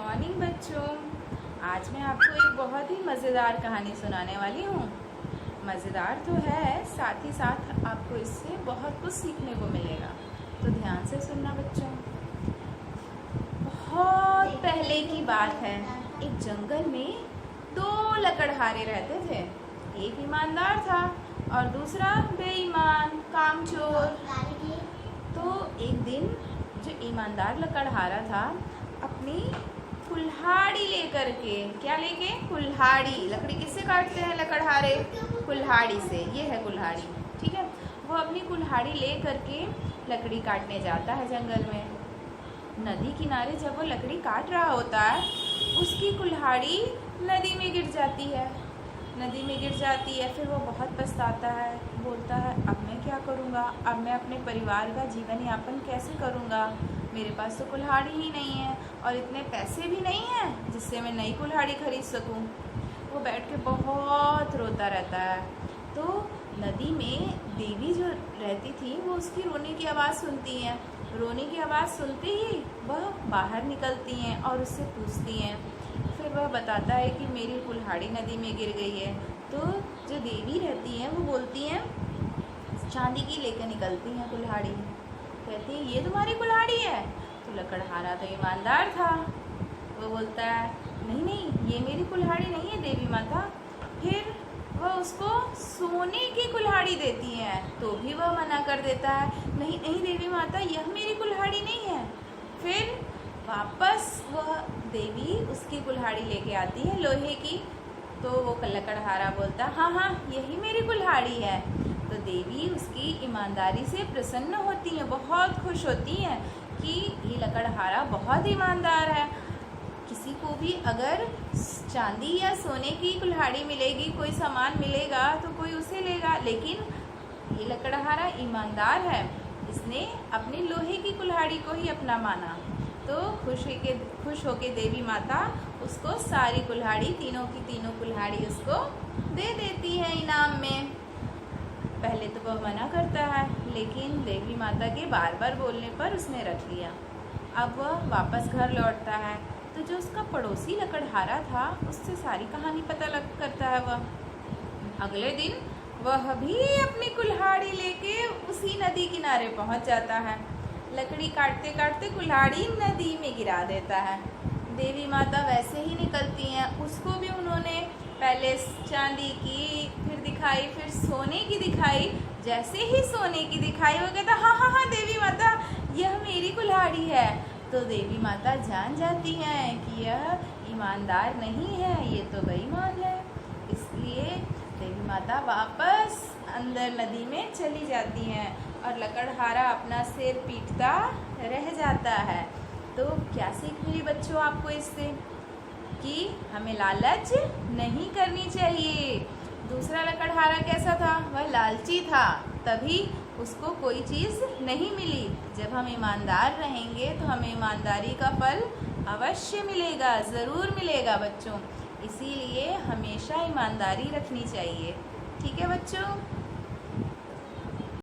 Morning बच्चों। आज मैं आपको एक बहुत ही मज़ेदार कहानी सुनाने वाली हूँ। मज़ेदार तो है, साथ ही साथ आपको इससे बहुत कुछ सीखने को मिलेगा। तो ध्यान से सुनना बच्चों। बहुत पहले की बात है, एक जंगल में दो लकड़हारे रहते थे। एक ईमानदार था और दूसरा बेईमान कामचोर। तो एक दिन जो ईमानदार लकड़हारा था अपनी कुल्हाड़ी लेकर के, क्या लेके? कुल्हाड़ी। लकड़ी किससे काटते हैं लकड़हारे? कुल्हाड़ी से। ये है कुल्हाड़ी, ठीक है। वो अपनी कुल्हाड़ी ले करके लकड़ी काटने जाता है जंगल में। नदी किनारे जब वो लकड़ी काट रहा होता है, उसकी कुल्हाड़ी नदी में गिर जाती है। नदी में गिर जाती है, फिर वो बहुत पछताता है। बोलता है, अब मैं क्या करूँगा? अब मैं अपने परिवार का जीवन यापन कैसे करूँगा? मेरे पास तो कुल्हाड़ी ही नहीं है और इतने पैसे भी नहीं हैं जिससे मैं नई कुल्हाड़ी खरीद सकूँ। वो बैठ के बहुत रोता रहता है। तो नदी में देवी जो रहती थी, वो उसकी रोने की आवाज़ सुनती हैं। रोने की आवाज़ सुनते ही वह बाहर निकलती हैं और उससे पूछती हैं। फिर वह बताता है कि मेरी कुल्हाड़ी नदी में गिर गई है। तो जो देवी रहती हैं वो बोलती हैं, चांदी की लेकर निकलती हैं कुल्हाड़ी। कहती है, ये तुम्हारी कुल्हाड़ी है? तो लकड़हारा तो ईमानदार था, वो बोलता है, नहीं नहीं, ये मेरी कुल्हाड़ी नहीं है देवी माता। फिर वह उसको सोने की कुल्हाड़ी देती है, तो भी वह मना कर देता है, नहीं नहीं देवी माता, यह मेरी कुल्हाड़ी नहीं है। फिर वापस वह देवी उसकी कुल्हाड़ी लेके आती है लोहे की। तो वो लकड़हारा बोलता है, हाँ हाँ, यही मेरी कुल्हाड़ी है। तो देवी उसकी ईमानदारी से प्रसन्न होती हैं, बहुत खुश होती हैं कि ये लकड़हारा बहुत ईमानदार है। किसी को भी अगर चांदी या सोने की कुल्हाड़ी मिलेगी, कोई सामान मिलेगा तो कोई उसे लेगा, लेकिन ये लकड़हारा ईमानदार है, इसने अपनी लोहे की कुल्हाड़ी को ही अपना माना। तो खुश होके देवी माता उसको सारी कुल्हाड़ी, तीनों की तीनों कुल्हाड़ी उसको दे देती है इनाम में। पहले तो वह मना करता है, लेकिन देवी माता के बार बार बोलने पर उसने रख लिया। अब वह वापस घर लौटता है, तो जो उसका पड़ोसी लकड़हारा था उससे सारी कहानी पता करता है वह। अगले दिन वह भी अपनी कुल्हाड़ी लेके उसी नदी किनारे पहुंच जाता है। लकड़ी काटते काटते कुल्हाड़ी नदी में गिरा देता है। देवी माता वैसे ही निकलती हैं, उसको भी उन्होंने पहले चांदी की फिर दिखाई, फिर सोने की दिखाई। जैसे ही सोने की दिखाई, वो कहता, हाँ हाँ हाँ देवी माता, यह मेरी कुल्हाड़ी है। तो देवी माता जान जाती हैं कि यह ईमानदार नहीं है, ये तो बेईमान है। इसलिए देवी माता वापस अंदर नदी में चली जाती हैं और लकड़हारा अपना सिर पीटता रह जाता है। तो क्या सीख मिली बच्चों आपको इससे? कि हमें लालच नहीं करनी चाहिए। दूसरा लकड़हारा कैसा था? वह लालची था, तभी उसको कोई चीज़ नहीं मिली। जब हम ईमानदार रहेंगे तो हमें ईमानदारी का फल अवश्य मिलेगा, ज़रूर मिलेगा बच्चों। इसीलिए हमेशा ईमानदारी रखनी चाहिए। ठीक है बच्चों।